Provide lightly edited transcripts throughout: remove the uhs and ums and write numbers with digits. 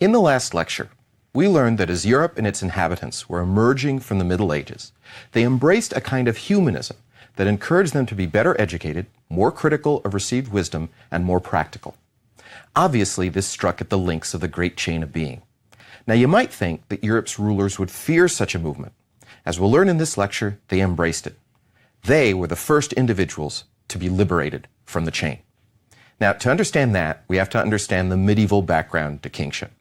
In the last lecture, we learned that as Europe and its inhabitants were emerging from the Middle Ages, they embraced a kind of humanism that encouraged them to be better educated, more critical of received wisdom, and more practical. Obviously, this struck at the links of the great chain of being. Now, you might think that Europe's rulers would fear such a movement. As we'll learn in this lecture, they embraced it. They were the first individuals to be liberated from the chain. Now, to understand that, we have to understand the medieval background to kingship.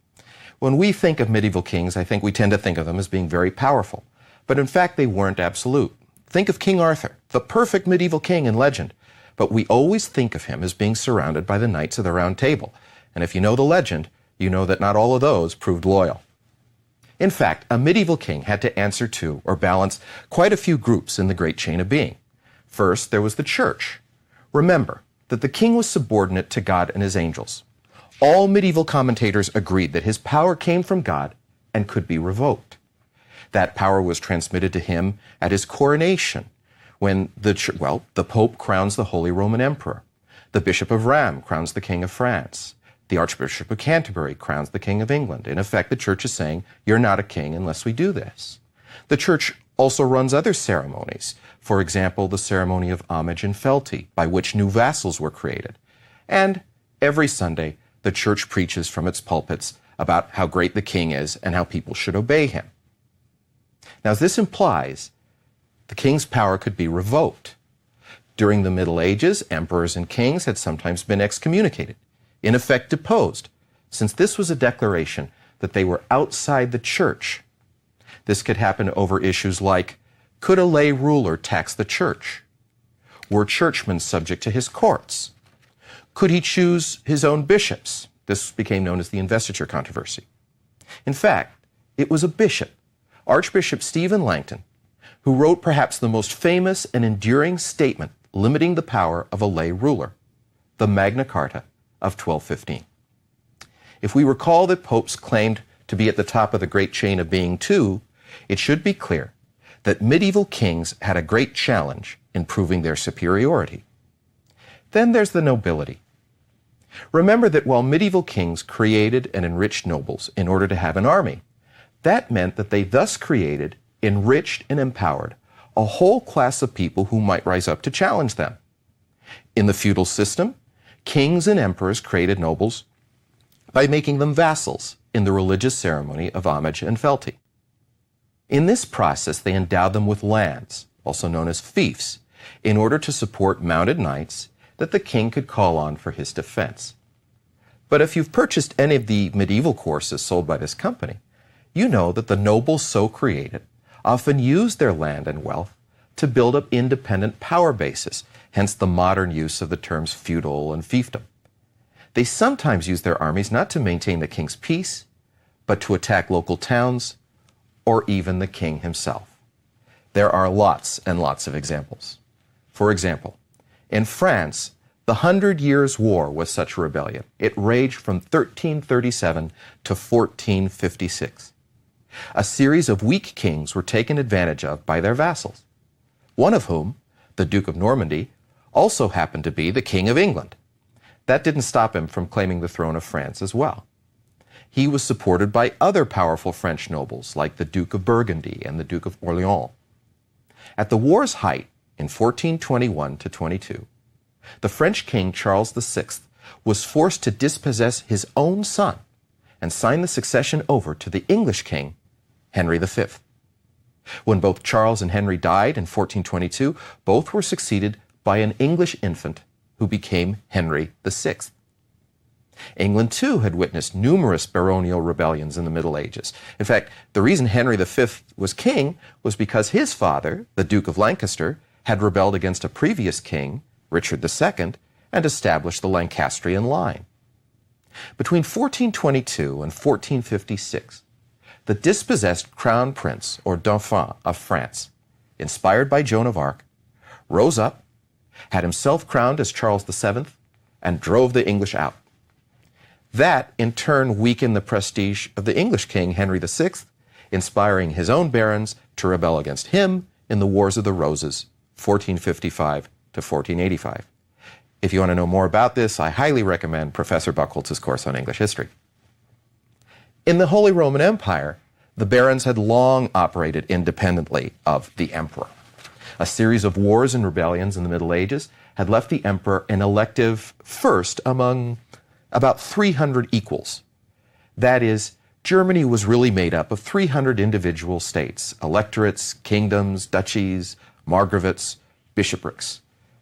When we think of medieval kings, I think we tend to think of them as being very powerful. But in fact, they weren't absolute. Think of King Arthur, the perfect medieval king in legend. But we always think of him as being surrounded by the Knights of the Round Table. And if you know the legend, you know that not all of those proved loyal. In fact, a medieval king had to answer to or balance quite a few groups in the great chain of being. First, there was the church. Remember that the king was subordinate to God and his angels. All medieval commentators agreed that his power came from God and could be revoked. That power was transmitted to him at his coronation, when the Pope crowns the Holy Roman Emperor. The Bishop of Rheims crowns the King of France. The Archbishop of Canterbury crowns the King of England. In effect, the Church is saying, you're not a king unless we do this. The Church also runs other ceremonies. For example, the ceremony of homage and fealty, by which new vassals were created. And every Sunday, the Church preaches from its pulpits about how great the king is and how people should obey him. Now, this implies the king's power could be revoked. During the Middle Ages, emperors and kings had sometimes been excommunicated, in effect deposed, since this was a declaration that they were outside the church. This could happen over issues like, could a lay ruler tax the church? Were churchmen subject to his courts? Could he choose his own bishops? This became known as the investiture controversy. In fact, it was a bishop, Archbishop Stephen Langton, who wrote perhaps the most famous and enduring statement limiting the power of a lay ruler, the Magna Carta of 1215. If we recall that popes claimed to be at the top of the great chain of being too, it should be clear that medieval kings had a great challenge in proving their superiority. Then there's the nobility. Remember that while medieval kings created and enriched nobles in order to have an army, that meant that they thus created, enriched, and empowered a whole class of people who might rise up to challenge them. In the feudal system, kings and emperors created nobles by making them vassals in the religious ceremony of homage and fealty. In this process, they endowed them with lands, also known as fiefs, in order to support mounted knights that the king could call on for his defense. But if you've purchased any of the medieval courses sold by this company, you know that the nobles so created often used their land and wealth to build up independent power bases, hence the modern use of the terms feudal and fiefdom. They sometimes used their armies not to maintain the king's peace, but to attack local towns or even the king himself. There are lots and lots of examples. For example, in France, the 100 Years' War was such a rebellion. It raged from 1337 to 1456. A series of weak kings were taken advantage of by their vassals, one of whom, the Duke of Normandy, also happened to be the King of England. That didn't stop him from claiming the throne of France as well. He was supported by other powerful French nobles like the Duke of Burgundy and the Duke of Orleans. At the war's height, in 1421 to 22, the French King Charles VI was forced to dispossess his own son and sign the succession over to the English king, Henry V. When both Charles and Henry died in 1422, both were succeeded by an English infant who became Henry VI. England, too, had witnessed numerous baronial rebellions in the Middle Ages. In fact, the reason Henry V was king was because his father, the Duke of Lancaster, had rebelled against a previous king, Richard II, and established the Lancastrian line. Between 1422 and 1456, the dispossessed crown prince, or dauphin, of France, inspired by Joan of Arc, rose up, had himself crowned as Charles VII, and drove the English out. That, in turn, weakened the prestige of the English king, Henry VI, inspiring his own barons to rebel against him in the Wars of the Roses, 1455 to 1485. If you want to know more about this, I highly recommend Professor Bucholz's course on English history. In the Holy Roman Empire, the barons had long operated independently of the emperor. A series of wars and rebellions in the Middle Ages had left the emperor an elective first among about 300 equals. That is, Germany was really made up of 300 individual states, electorates, kingdoms, duchies, margravites, bishoprics.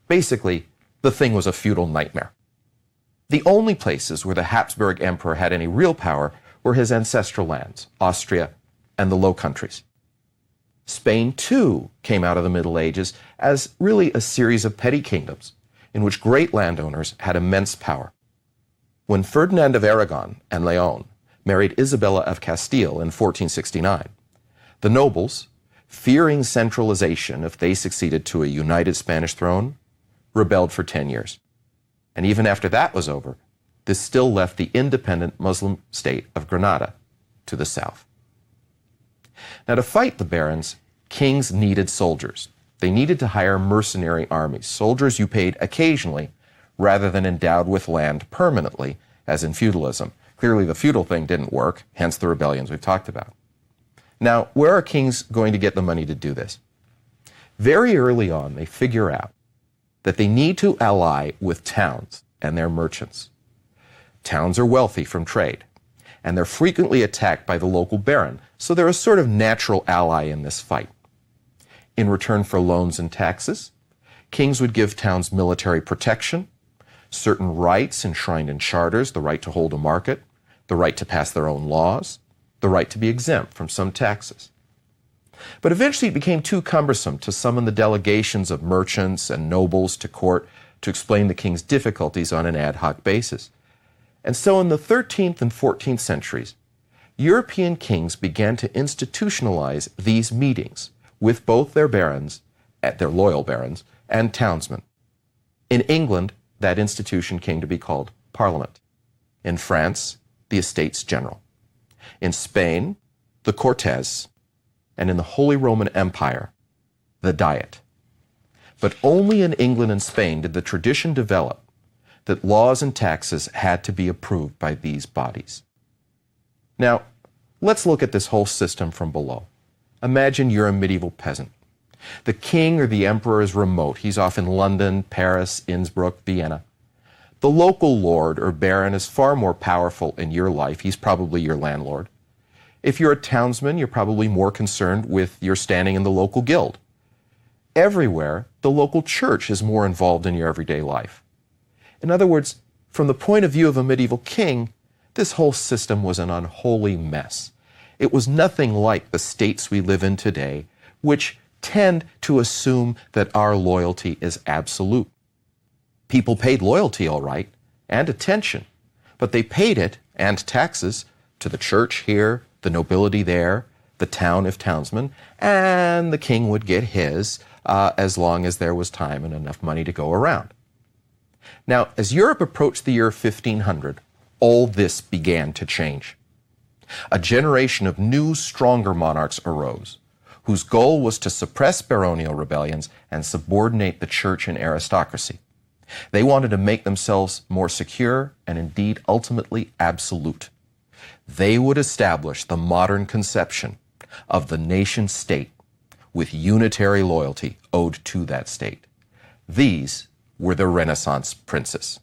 Basically, the thing was a feudal nightmare. The only places where the Habsburg Emperor had any real power were his ancestral lands, Austria and the Low Countries. Spain, too, came out of the Middle Ages as really a series of petty kingdoms in which great landowners had immense power. When Ferdinand of Aragon and Leon married Isabella of Castile in 1469, the nobles, fearing centralization if they succeeded to a united Spanish throne, rebelled for 10 years. And even after that was over, this still left the independent Muslim state of Granada to the south. Now, to fight the barons, kings needed soldiers. They needed to hire mercenary armies, soldiers you paid occasionally rather than endowed with land permanently, as in feudalism. Clearly, the feudal thing didn't work, hence the rebellions we've talked about. Now, where are kings going to get the money to do this? Very early on, they figure out that they need to ally with towns and their merchants. Towns are wealthy from trade, and they're frequently attacked by the local baron, so they're a sort of natural ally in this fight. In return for loans and taxes, kings would give towns military protection, certain rights enshrined in charters, the right to hold a market, the right to pass their own laws, the right to be exempt from some taxes. But eventually it became too cumbersome to summon the delegations of merchants and nobles to court to explain the king's difficulties on an ad hoc basis. And so in the 13th and 14th centuries, European kings began to institutionalize these meetings with both their barons, their loyal barons, and townsmen. In England, that institution came to be called Parliament. In France, the Estates General. In Spain, the Cortes, and in the Holy Roman Empire, the Diet. But only in England and Spain did the tradition develop that laws and taxes had to be approved by these bodies. Now, let's look at this whole system from below. Imagine you're a medieval peasant. The king or the emperor is remote. He's off in London, Paris, Innsbruck, Vienna. The local lord or baron is far more powerful in your life. He's probably your landlord. If you're a townsman, you're probably more concerned with your standing in the local guild. Everywhere, the local church is more involved in your everyday life. In other words, from the point of view of a medieval king, this whole system was an unholy mess. It was nothing like the states we live in today, which tend to assume that our loyalty is absolute. People paid loyalty, all right, and attention, but they paid it, and taxes, to the church here, the nobility there, the town if townsmen, and the king would get his as long as there was time and enough money to go around. Now, as Europe approached the year 1500, all this began to change. A generation of new, stronger monarchs arose, whose goal was to suppress baronial rebellions and subordinate the church and aristocracy. They wanted to make themselves more secure and indeed ultimately absolute. They would establish the modern conception of the nation-state with unitary loyalty owed to that state. These were the Renaissance princes.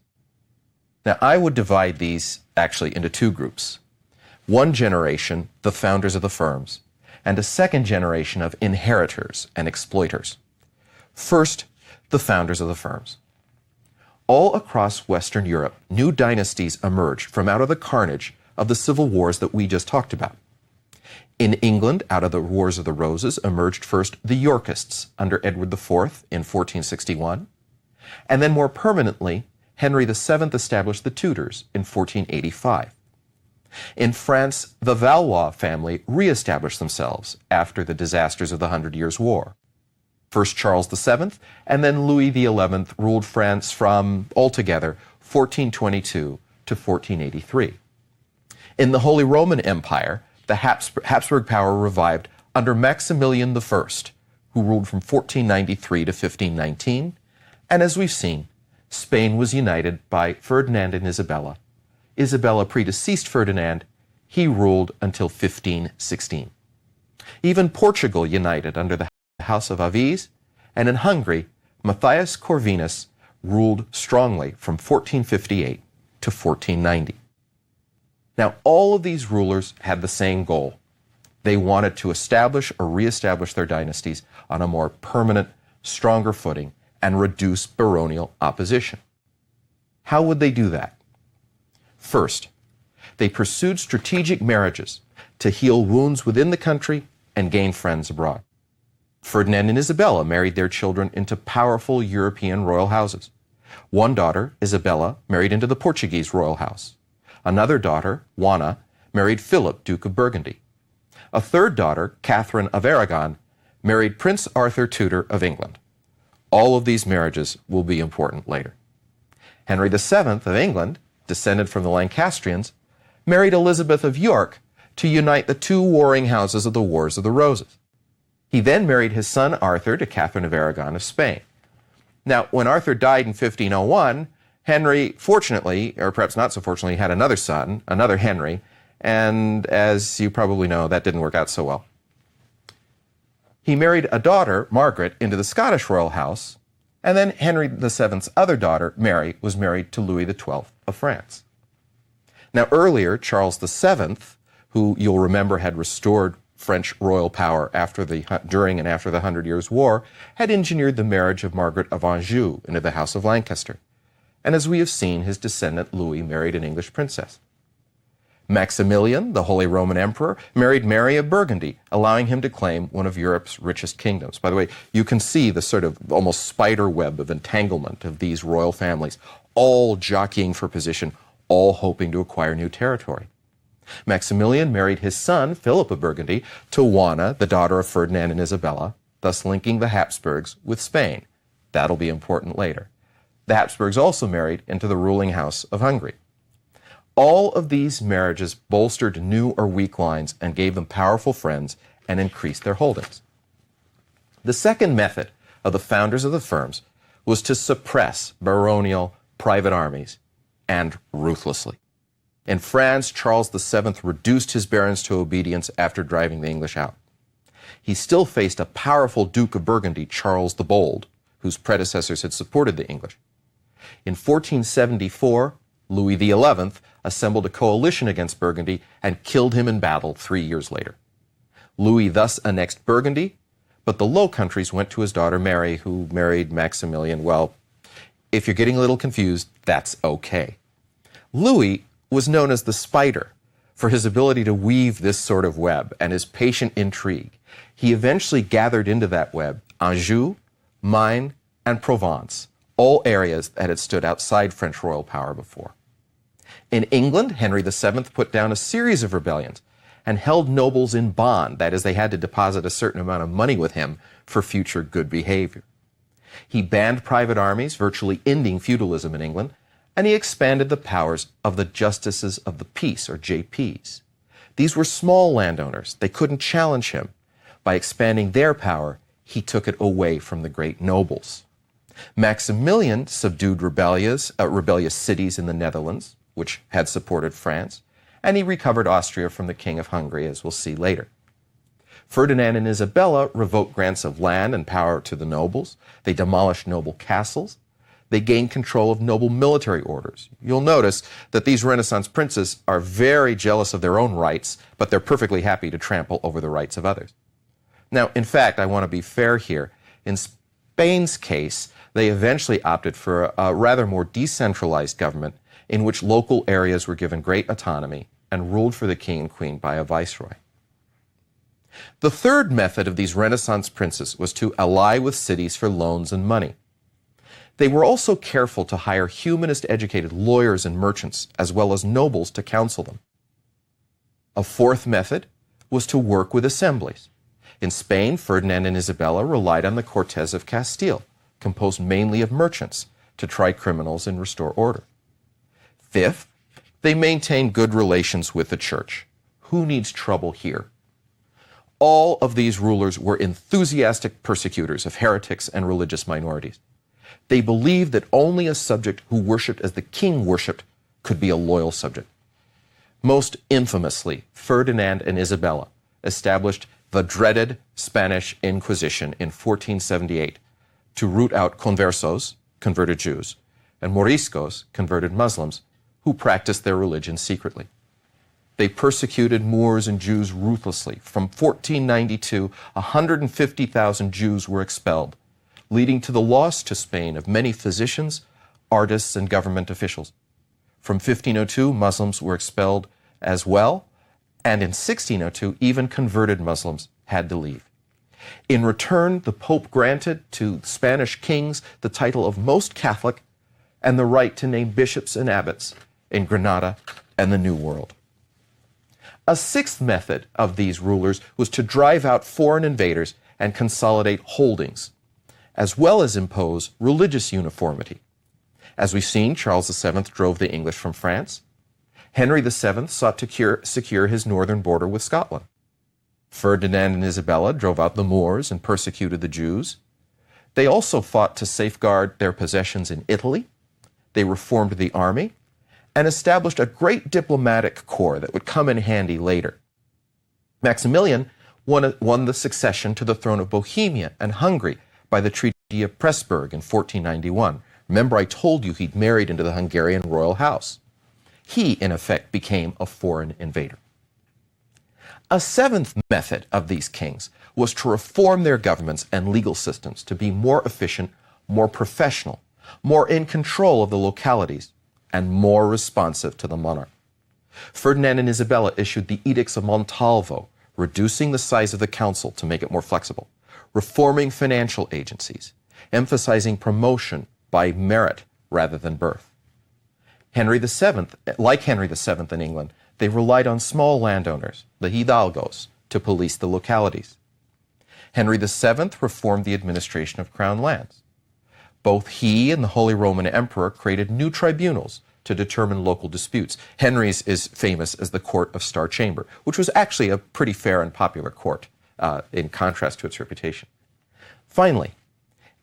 Now, I would divide these actually into two groups. One generation, the founders of the firms, and a second generation of inheritors and exploiters. First, the founders of the firms. All across Western Europe, new dynasties emerged from out of the carnage of the civil wars that we just talked about. In England, out of the Wars of the Roses, emerged first the Yorkists under Edward IV in 1461, and then more permanently, Henry VII established the Tudors in 1485. In France, the Valois family re-established themselves after the disasters of the Hundred Years' War. First Charles VII, and then Louis XI ruled France from, altogether, 1422 to 1483. In the Holy Roman Empire, the Habsburg power revived under Maximilian I, who ruled from 1493 to 1519, and as we've seen, Spain was united by Ferdinand and Isabella. Isabella predeceased Ferdinand He ruled until 1516. Even Portugal united under the House of Aviz, and in Hungary, Matthias Corvinus ruled strongly from 1458 to 1490. Now, all of these rulers had the same goal. They wanted to establish or reestablish their dynasties on a more permanent, stronger footing and reduce baronial opposition. How would they do that? First, they pursued strategic marriages to heal wounds within the country and gain friends abroad. Ferdinand and Isabella married their children into powerful European royal houses. One daughter, Isabella, married into the Portuguese royal house. Another daughter, Juana, married Philip, Duke of Burgundy. A third daughter, Catherine of Aragon, married Prince Arthur Tudor of England. All of these marriages will be important later. Henry VII of England, descended from the Lancastrians, married Elizabeth of York to unite the two warring houses of the Wars of the Roses. He then married his son Arthur to Catherine of Aragon of Spain. Now, when Arthur died in 1501, Henry, fortunately, or perhaps not so fortunately, had another son, another Henry, and as you probably know, that didn't work out so well. He married a daughter, Margaret, into the Scottish royal house, and then Henry VII's other daughter, Mary, was married to Louis XII of France. Now, earlier, Charles VII, who you'll remember had restored French royal power during and after the 100 Years' War, had engineered the marriage of Margaret of Anjou into the House of Lancaster. And as we have seen, his descendant Louis married an English princess. Maximilian, the Holy Roman Emperor, married Mary of Burgundy, allowing him to claim one of Europe's richest kingdoms. By the way, you can see the sort of almost spider web of entanglement of these royal families, all jockeying for position, all hoping to acquire new territory. Maximilian married his son, Philip of Burgundy, to Juana, the daughter of Ferdinand and Isabella, thus linking the Habsburgs with Spain. That'll be important later. The Habsburgs also married into the ruling house of Hungary. All of these marriages bolstered new or weak lines and gave them powerful friends and increased their holdings. The second method of the founders of the firms was to suppress baronial private armies, and ruthlessly. In France, Charles VII reduced his barons to obedience after driving the English out. He still faced a powerful Duke of Burgundy, Charles the Bold, whose predecessors had supported the English. In 1474, Louis XI assembled a coalition against Burgundy and killed him in battle 3 years later. Louis thus annexed Burgundy, but the Low Countries went to his daughter Mary, who married Maximilian. Well, if you're getting a little confused, that's okay. Louis was known as the Spider for his ability to weave this sort of web and his patient intrigue. He eventually gathered into that web Anjou, Maine, and Provence, all areas that had stood outside French royal power before. In England, Henry VII put down a series of rebellions and held nobles in bond. That is, they had to deposit a certain amount of money with him for future good behavior. He banned private armies, virtually ending feudalism in England, and he expanded the powers of the Justices of the Peace, or JPs. These were small landowners. They couldn't challenge him. By expanding their power, he took it away from the great nobles. Maximilian subdued rebellious cities in the Netherlands, which had supported France, and he recovered Austria from the King of Hungary, as we'll see later. Ferdinand and Isabella revoked grants of land and power to the nobles. They demolished noble castles. They gained control of noble military orders. You'll notice that these Renaissance princes are very jealous of their own rights, but they're perfectly happy to trample over the rights of others. Now, in fact, I want to be fair here. In Spain's case, they eventually opted for a rather more decentralized government in which local areas were given great autonomy and ruled for the king and queen by a viceroy. The third method of these Renaissance princes was to ally with cities for loans and money. They were also careful to hire humanist-educated lawyers and merchants, as well as nobles, to counsel them. A fourth method was to work with assemblies. In Spain, Ferdinand and Isabella relied on the Cortes of Castile, composed mainly of merchants, to try criminals and restore order. Fifth, they maintained good relations with the church. Who needs trouble here? All of these rulers were enthusiastic persecutors of heretics and religious minorities. They believed that only a subject who worshipped as the king worshipped could be a loyal subject. Most infamously, Ferdinand and Isabella established the dreaded Spanish Inquisition in 1478 to root out conversos, converted Jews, and moriscos, converted Muslims, who practiced their religion secretly. They persecuted Moors and Jews ruthlessly. From 1492, 150,000 Jews were expelled, leading to the loss to Spain of many physicians, artists, and government officials. From 1502, Muslims were expelled as well, and in 1602, even converted Muslims had to leave. In return, the Pope granted to Spanish kings the title of most Catholic and the right to name bishops and abbots in Granada and the New World. A sixth method of these rulers was to drive out foreign invaders and consolidate holdings, as well as impose religious uniformity. As we've seen, Charles VII drove the English from France. Henry VII sought to secure his northern border with Scotland. Ferdinand and Isabella drove out the Moors and persecuted the Jews. They also fought to safeguard their possessions in Italy. They reformed the army and established a great diplomatic corps that would come in handy later. Maximilian won the succession to the throne of Bohemia and Hungary by the Treaty of Pressburg in 1491. Remember, I told you he'd married into the Hungarian royal house. He, in effect, became a foreign invader. A seventh method of these kings was to reform their governments and legal systems to be more efficient, more professional, more in control of the localities, and more responsive to the monarch. Ferdinand and Isabella issued the Edicts of Montalvo, reducing the size of the council to make it more flexible, reforming financial agencies, emphasizing promotion by merit rather than birth. Like Henry VII in England, they relied on small landowners, the hidalgos, to police the localities. Henry VII reformed the administration of crown lands. Both he and the Holy Roman Emperor created new tribunals to determine local disputes. Henry's is famous as the Court of Star Chamber, which was actually a pretty fair and popular court, in contrast to its reputation. Finally,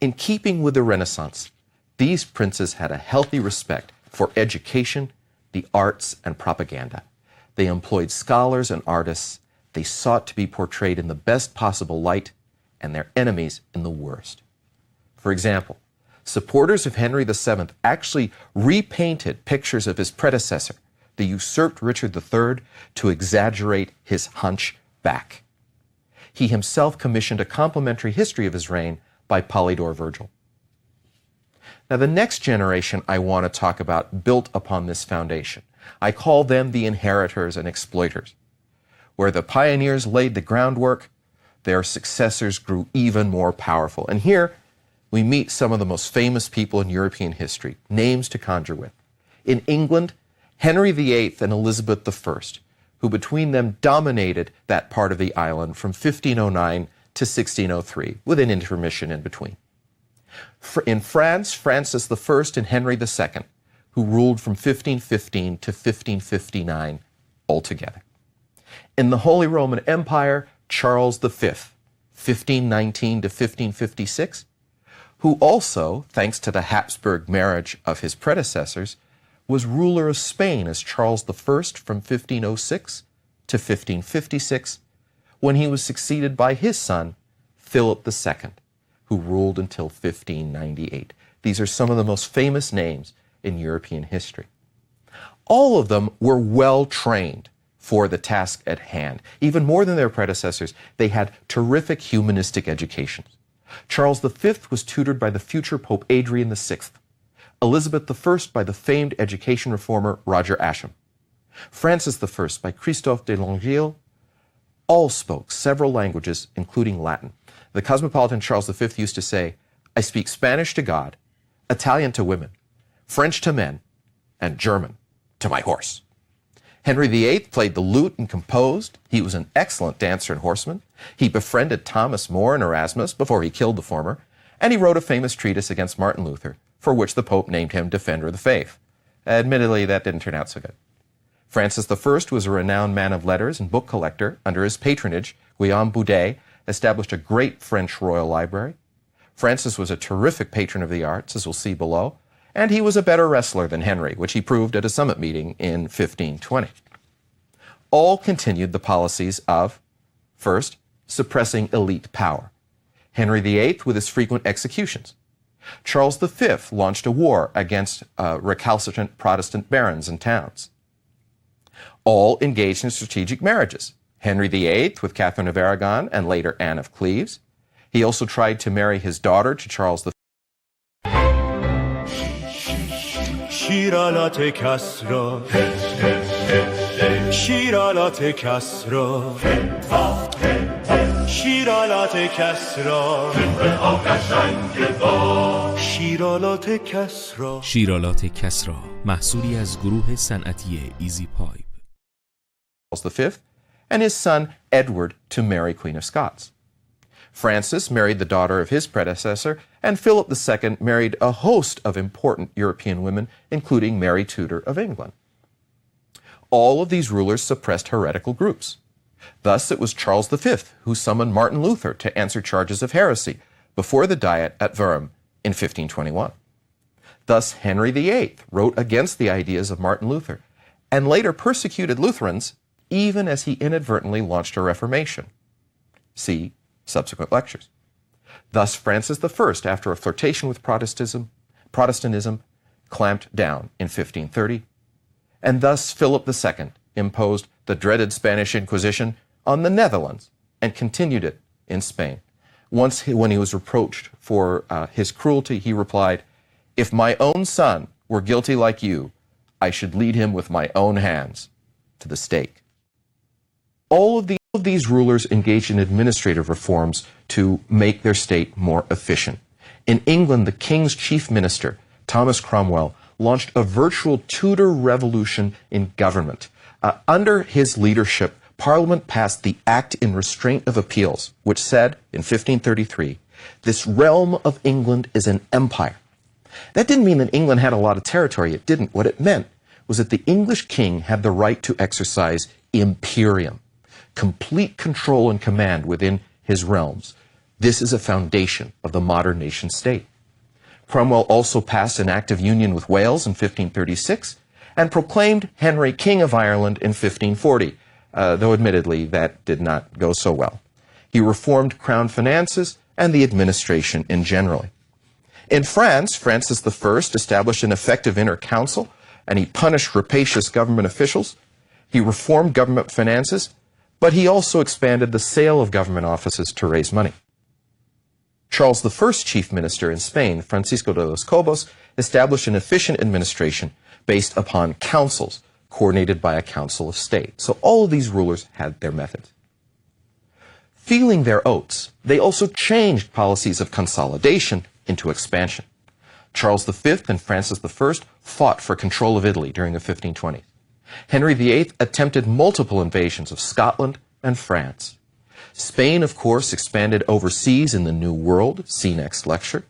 in keeping with the Renaissance, these princes had a healthy respect for education, the arts, and propaganda. They employed scholars and artists. They sought to be portrayed in the best possible light, and their enemies in the worst. For example, supporters of Henry VII actually repainted pictures of his predecessor, the usurped Richard III, to exaggerate his hunchback. He himself commissioned a complimentary history of his reign by Polydore Virgil. Now, the next generation I want to talk about built upon this foundation. I call them the inheritors and exploiters. Where the pioneers laid the groundwork, their successors grew even more powerful. And here we meet some of the most famous people in European history, names to conjure with. In England, Henry VIII and Elizabeth I, who between them dominated that part of the island from 1509 to 1603, with an intermission in between. In France, Francis I and Henry II, who ruled from 1515 to 1559 altogether. In the Holy Roman Empire, Charles V, 1519 to 1556, who also, thanks to the Habsburg marriage of his predecessors, was ruler of Spain as Charles I from 1506 to 1556, when he was succeeded by his son, Philip II, who ruled until 1598. These are some of the most famous names in European history. All of them were well trained for the task at hand. Even more than their predecessors, they had terrific humanistic educations. Charles V was tutored by the future Pope Adrian VI, Elizabeth I by the famed education reformer Roger Ascham, Francis I by Christophe de Longueville. All spoke several languages, including Latin. The cosmopolitan Charles V used to say, "I speak Spanish to God, Italian to women, French to men, and German to my horse." Henry VIII played the lute and composed. He was an excellent dancer and horseman. He befriended Thomas More and Erasmus before he killed the former, and he wrote a famous treatise against Martin Luther, for which the Pope named him Defender of the Faith. Admittedly, that didn't turn out so good. Francis I was a renowned man of letters and book collector. Under his patronage, Guillaume Boudet established a great French royal library. Francis was a terrific patron of the arts, as we'll see below, and he was a better wrestler than Henry, which he proved at a summit meeting in 1520. all continued the policies of, first, suppressing elite power. Henry VIII with his frequent executions. Charles V launched a war against recalcitrant Protestant barons and towns. All engaged in strategic marriages. Henry VIII with Catherine of Aragon and later Anne of Cleves. He also tried to marry his daughter to Charles V. شیرالات کسرا شیرالات کسرا شیرالات کسرا شیرالات کسرا شیرالات کسرا محصولی از گروه صنعتی ایزی پایپ. Charles V and his son Edward to Mary, Queen of Scots. Francis married the daughter of his predecessor, and Philip II married a host of important European women, including Mary Tudor of England. All of these rulers suppressed heretical groups. Thus, it was Charles V who summoned Martin Luther to answer charges of heresy before the Diet at Worms in 1521. Thus, Henry VIII wrote against the ideas of Martin Luther and later persecuted Lutherans even as he inadvertently launched a Reformation. See subsequent lectures. Thus, Francis I, after a flirtation with Protestantism, clamped down in 1530, and thus Philip II imposed the dreaded Spanish Inquisition on the Netherlands and continued it in Spain. Once, when he was reproached for his cruelty, he replied, "If my own son were guilty like you, I should lead him with my own hands to the stake." All of these rulers engaged in administrative reforms to make their state more efficient. In England, the king's chief minister, Thomas Cromwell, launched a virtual Tudor revolution in government. Under his leadership, Parliament passed the Act in Restraint of Appeals, which said, in 1533, "This realm of England is an empire." That didn't mean that England had a lot of territory. It didn't. What it meant was that the English king had the right to exercise imperium, complete control and command within his realms. This is a foundation of the modern nation state. Cromwell also passed an Act of Union with Wales in 1536 and proclaimed Henry King of Ireland in 1540, though admittedly that did not go so well. He reformed crown finances and the administration in general. In France, Francis I established an effective inner council, and he punished rapacious government officials. He reformed government finances, but he also expanded the sale of government offices to raise money. Charles I, chief minister in Spain, Francisco de los Cobos, established an efficient administration based upon councils coordinated by a council of state. So all of these rulers had their methods. Feeling their oats, they also changed policies of consolidation into expansion. Charles V and Francis I fought for control of Italy during the 1520s. Henry VIII attempted multiple invasions of Scotland and France. Spain, of course, expanded overseas in the New World, see next lecture.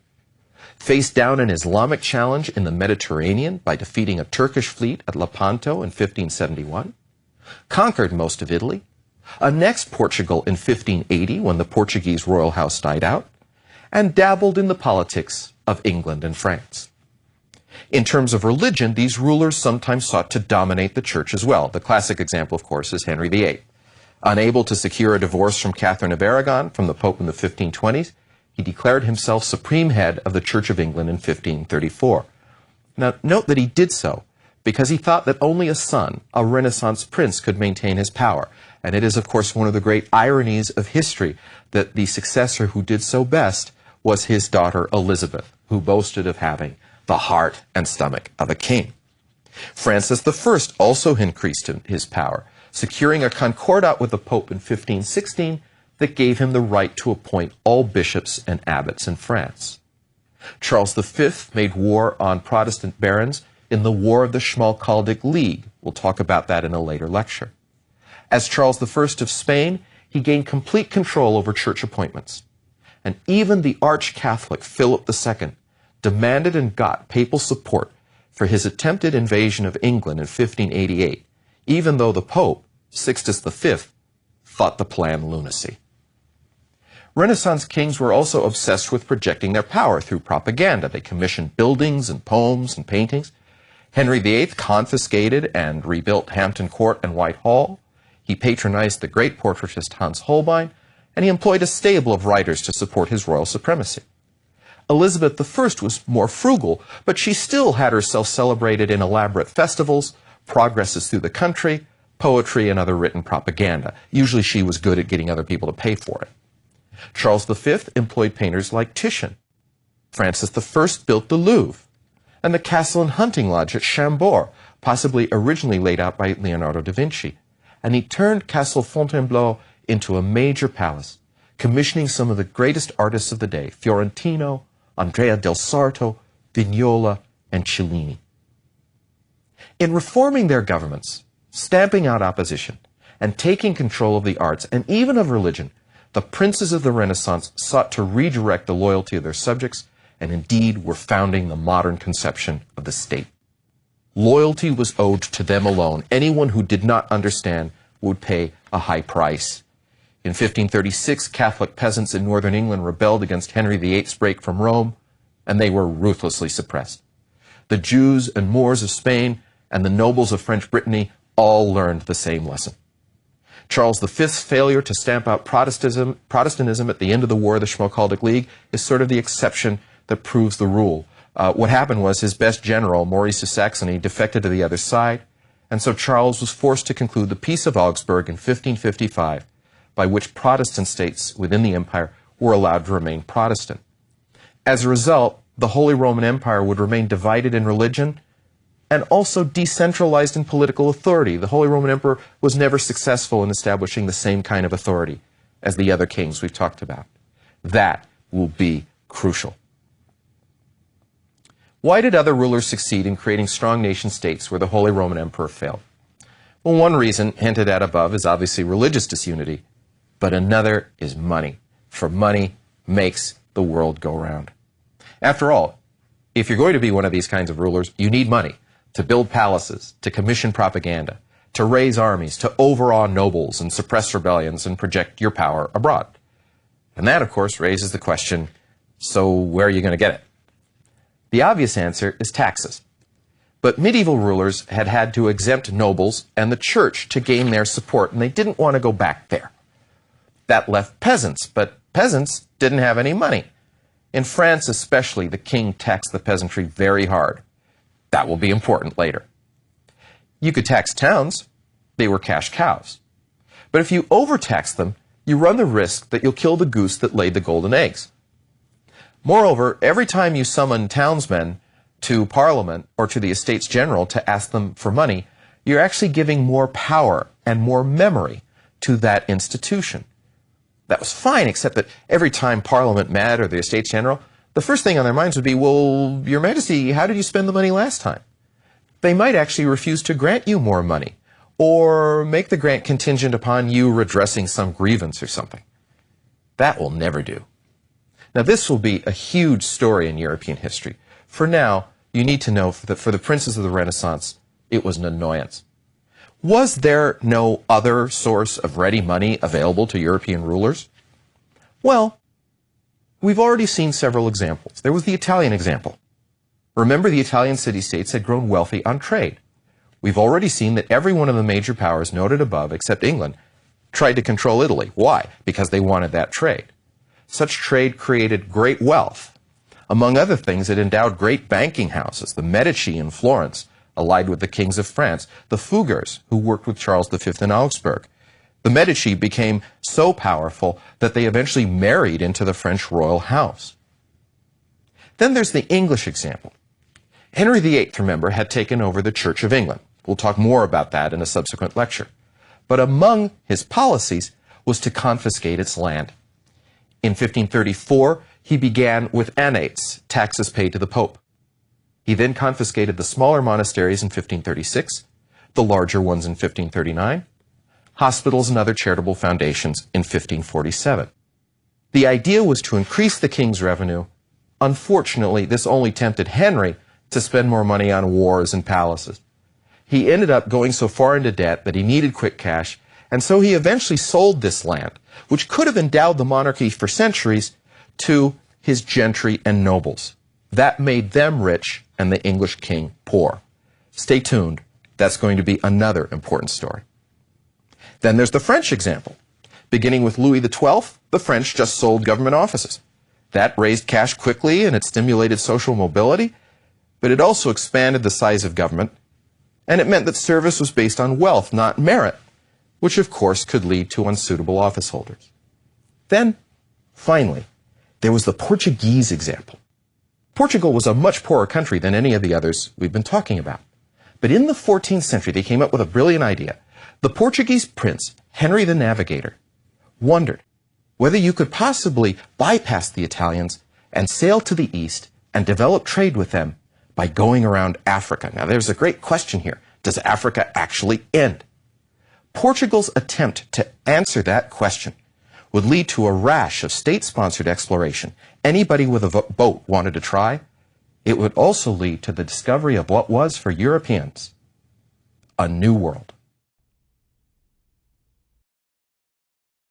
Faced down an Islamic challenge in the Mediterranean by defeating a Turkish fleet at Lepanto in 1571. Conquered most of Italy. Annexed Portugal in 1580 when the Portuguese royal house died out. And dabbled in the politics of England and France. In terms of religion, these rulers sometimes sought to dominate the church as well. The classic example, of course, is Henry VIII. Unable to secure a divorce from Catherine of Aragon from the Pope in the 1520s, he declared himself supreme head of the Church of England in 1534. Now, note that he did so because he thought that only a son, a Renaissance prince, could maintain his power. And it is, of course, one of the great ironies of history that the successor who did so best was his daughter Elizabeth, who boasted of having the heart and stomach of a king. Francis I also increased his power, securing a concordat with the Pope in 1516 that gave him the right to appoint all bishops and abbots in France. Charles V made war on Protestant barons in the War of the Schmalkaldic League. We'll talk about that in a later lecture. As Charles I of Spain, he gained complete control over church appointments. And even the arch-Catholic Philip II demanded and got papal support for his attempted invasion of England in 1588, even though the Pope, Sixtus V, thought the plan lunacy. Renaissance kings were also obsessed with projecting their power through propaganda. They commissioned buildings and poems and paintings. Henry VIII confiscated and rebuilt Hampton Court and Whitehall. He patronized the great portraitist Hans Holbein, and he employed a stable of writers to support his royal supremacy. Elizabeth I was more frugal, but she still had herself celebrated in elaborate festivals, progresses through the country, poetry, and other written propaganda. Usually she was good at getting other people to pay for it. Charles V employed painters like Titian. Francis I built the Louvre, and the castle and hunting lodge at Chambord, possibly originally laid out by Leonardo da Vinci. And he turned Castle Fontainebleau into a major palace, commissioning some of the greatest artists of the day, Fiorentino, Andrea del Sarto, Vignola, and Cellini. In reforming their governments, stamping out opposition, and taking control of the arts and even of religion, the princes of the Renaissance sought to redirect the loyalty of their subjects and indeed were founding the modern conception of the state. Loyalty was owed to them alone. Anyone who did not understand would pay a high price. In 1536, Catholic peasants in northern England rebelled against Henry VIII's break from Rome, and they were ruthlessly suppressed. The Jews and Moors of Spain and the nobles of French Brittany all learned the same lesson. Charles V's failure to stamp out Protestantism at the end of the War of the Schmalkaldic League is sort of the exception that proves the rule. What happened was his best general, Maurice of Saxony, defected to the other side, and so Charles was forced to conclude the Peace of Augsburg in 1555, by which Protestant states within the empire were allowed to remain Protestant. As a result, the Holy Roman Empire would remain divided in religion and also decentralized in political authority. The Holy Roman Emperor was never successful in establishing the same kind of authority as the other kings we've talked about. That will be crucial. Why did other rulers succeed in creating strong nation-states where the Holy Roman Emperor failed? Well, one reason, hinted at above, is obviously religious disunity, but another is money. For money makes the world go round. After all, if you're going to be one of these kinds of rulers, you need money to build palaces, to commission propaganda, to raise armies, to overawe nobles and suppress rebellions and project your power abroad. And that, of course, raises the question, so where are you going to get it? The obvious answer is taxes. But medieval rulers had had to exempt nobles and the church to gain their support, and they didn't want to go back there. That left peasants, but peasants didn't have any money. In France especially, the king taxed the peasantry very hard. That will be important later. You could tax towns. They were cash cows. But if you overtax them, you run the risk that you'll kill the goose that laid the golden eggs. Moreover, every time you summon townsmen to Parliament or to the Estates General to ask them for money, you're actually giving more power and more memory to that institution. That was fine, except that every time Parliament met or the Estates General, the first thing on their minds would be, well, Your Majesty, how did you spend the money last time? They might actually refuse to grant you more money, or make the grant contingent upon you redressing some grievance or something. That will never do. Now, this will be a huge story in European history. For now, you need to know that for the princes of the Renaissance, it was an annoyance. Was there no other source of ready money available to European rulers? Well, we've already seen several examples. There was the Italian example. Remember, the Italian city-states had grown wealthy on trade. We've already seen that every one of the major powers noted above, except England, tried to control Italy. Why? Because they wanted that trade. Such trade created great wealth. Among other things, it endowed great banking houses, the Medici in Florence, allied with the kings of France, the Fuggers, who worked with Charles V in Augsburg. The Medici became so powerful that they eventually married into the French royal house. Then there's the English example. Henry VIII, remember, had taken over the Church of England. We'll talk more about that in a subsequent lecture. But among his policies was to confiscate its land. In 1534, he began with annates, taxes paid to the Pope. He then confiscated the smaller monasteries in 1536, the larger ones in 1539, hospitals and other charitable foundations in 1547. The idea was to increase the king's revenue. Unfortunately, this only tempted Henry to spend more money on wars and palaces. He ended up going so far into debt that he needed quick cash, and so he eventually sold this land, which could have endowed the monarchy for centuries, to his gentry and nobles. That made them rich and the English king poor. Stay tuned. That's going to be another important story. Then there's the French example. Beginning with Louis XII, the French just sold government offices. That raised cash quickly and it stimulated social mobility, but it also expanded the size of government, and it meant that service was based on wealth, not merit, which of course could lead to unsuitable office holders. Then, finally, there was the Portuguese example. Portugal was a much poorer country than any of the others we've been talking about. But in the 14th century, they came up with a brilliant idea. The Portuguese prince, Henry the Navigator, wondered whether you could possibly bypass the Italians and sail to the east and develop trade with them by going around Africa. Now, there's a great question here. Does Africa actually end? Portugal's attempt to answer that question would lead to a rash of state-sponsored exploration. Anybody with a boat wanted to try. It would also lead to the discovery of what was, for Europeans, a new world.